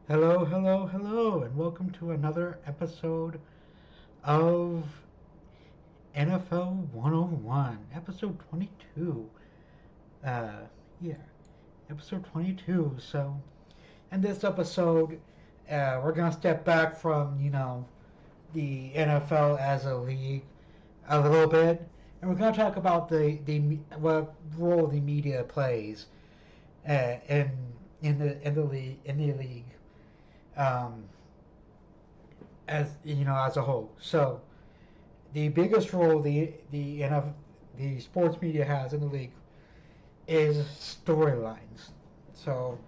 Hello, hello, hello, and welcome to another episode of NFL 101, episode 22. Uh, yeah, episode 22. So, in this episode, we're gonna step back from the NFL as a league a little bit, and we're gonna talk about the what role the media plays in the league. Um, as as a whole. So the biggest role the sports media has in the league is storylines. So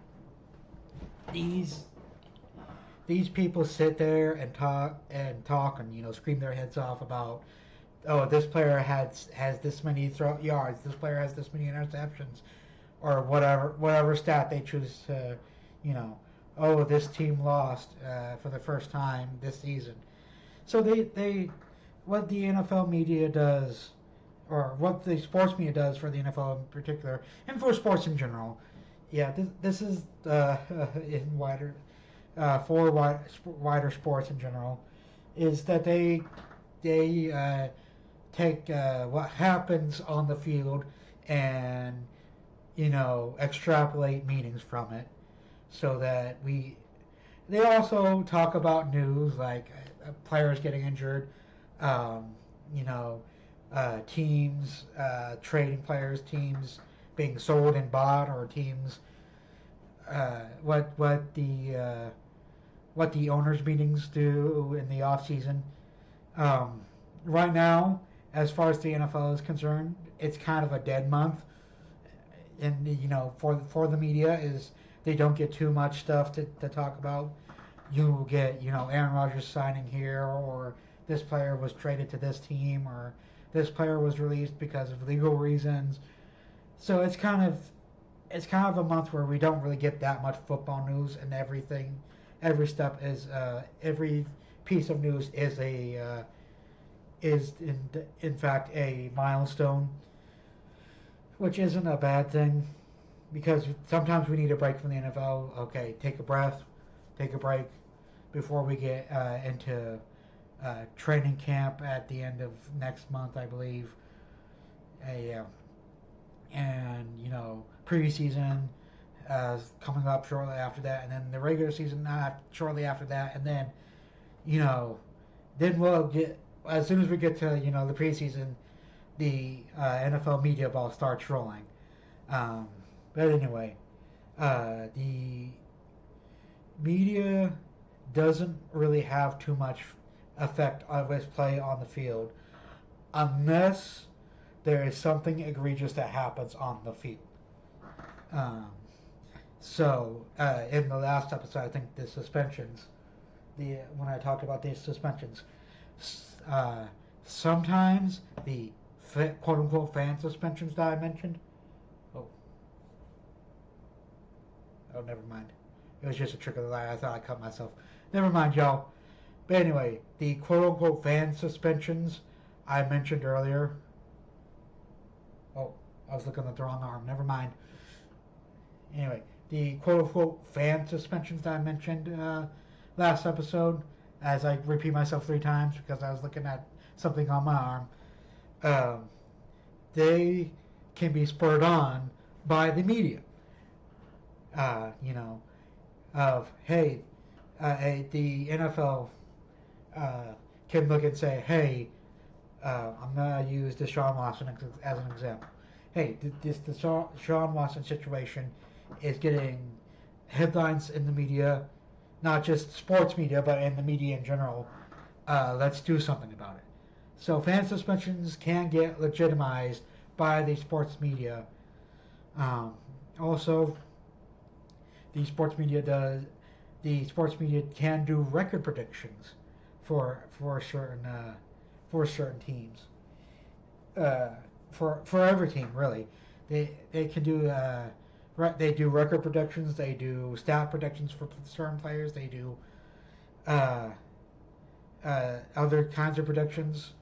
these these people sit there and talk and scream their heads off about, oh, this player has this many yards, this player has this many interceptions, or whatever stat they choose to, you know, oh, this team lost for the first time this season. So they what the NFL media does, or what the sports media does for the NFL in particular, and for sports in general. Yeah, this is in wider for wider sports in general, is that they take what happens on the field and extrapolate meanings from it, so that we they also talk about news like players getting injured, um, you know, teams trading players, teams being sold and bought, or teams what the owners meetings do in the off season. Um, right now, as far as the NFL is concerned, it's kind of a dead month, and for the media is they don't get too much stuff to talk about. You get Aaron Rodgers signing here, or this player was traded to this team, or this player was released because of legal reasons. So it's kind of a month where we don't really get that much football news, and everything, every piece of news is in fact a milestone, which isn't a bad thing, because sometimes we need a break from the NFL. Okay, take a breath, take a break before we get into training camp at the end of next month, I believe. Uh, and preseason coming up shortly after that, and then the regular season shortly after that, and then you know then we'll get, as soon as we get to the preseason, the NFL media ball starts rolling. But anyway, the media doesn't really have too much effect on his play on the field, unless there is something egregious that happens on the field. Um, in the last episode, I think the suspensions, the when I talked about these suspensions, uh, sometimes the quote unquote fan suspensions that I mentioned. Oh, oh, never mind. It was just a trick of the light. I thought I cut myself. Never mind, y'all. But anyway, the quote unquote fan suspensions I mentioned earlier. Oh, I was looking at the wrong arm. Never mind. Anyway, the quote unquote fan suspensions that I mentioned last episode, as I repeat myself 3 times because I was looking at something on my arm, um, they can be spurred on by the media. You know, of hey, the NFL can look and say, hey, I'm gonna use Deshaun Watson as an example. Hey, this Deshaun Watson situation is getting headlines in the media, not just sports media, but in the media in general. Let's do something about it. So fan suspensions can get legitimized by the sports media. Um, Also, the sports media does. The sports media can do record predictions for certain teams. For every team, really. They can do they do record predictions. They do stat predictions for certain players. They do uh, other kinds of predictions.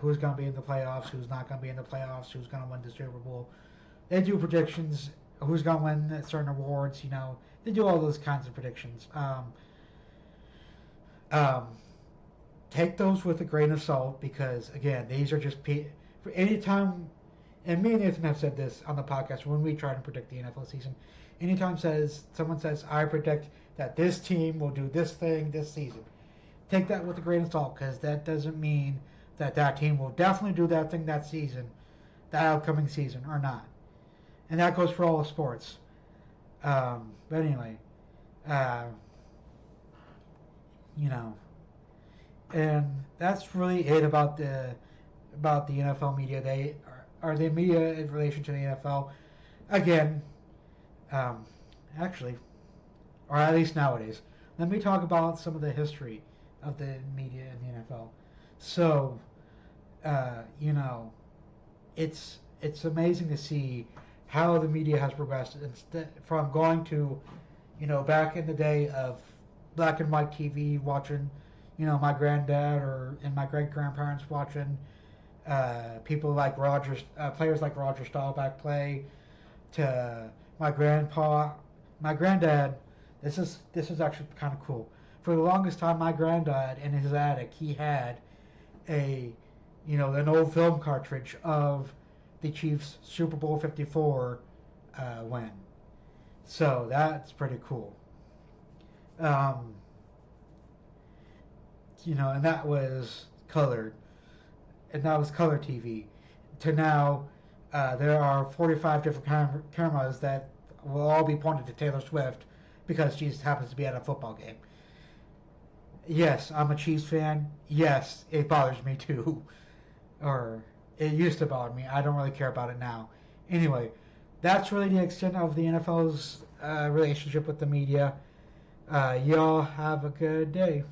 Who's going to be in the playoffs, who's not going to be in the playoffs, who's going to win the Super Bowl. They do predictions who's going to win certain awards. They do all those kinds of predictions. Um, Take those with a grain of salt because, again, these are just for any time. And me and Nathan have said this on the podcast when we try to predict the NFL season. Anytime someone says, I predict that this team will do this thing this season, take that with a grain of salt because that doesn't mean that team will definitely do that thing that season, that upcoming season, or not. And that goes for all the sports. But anyway, uh, you know, and that's really it about the NFL media. They are the media in relation to the NFL. Again, um, actually, or at least nowadays. Let me talk about some of the history of the media in the NFL. So, you know, it's amazing to see how the media has progressed from going to, back in the day of black and white TV, watching, my granddad and my great grandparents watching people like players like Roger Staubach play, to my granddad. This is actually kind of cool. For the longest time, my granddad in his attic, he had a, an old film cartridge of the Chiefs Super Bowl 54 win. So that's pretty cool. Um, and that was colored, and that was color TV. To now, there are 45 different cameras that will all be pointed to Taylor Swift because she happens to be at a football game. Yes, I'm a Chiefs fan. Yes, it bothers me too. Or it used to bother me. I don't really care about it now. Anyway, that's really the extent of the NFL's relationship with the media. Y'all have a good day.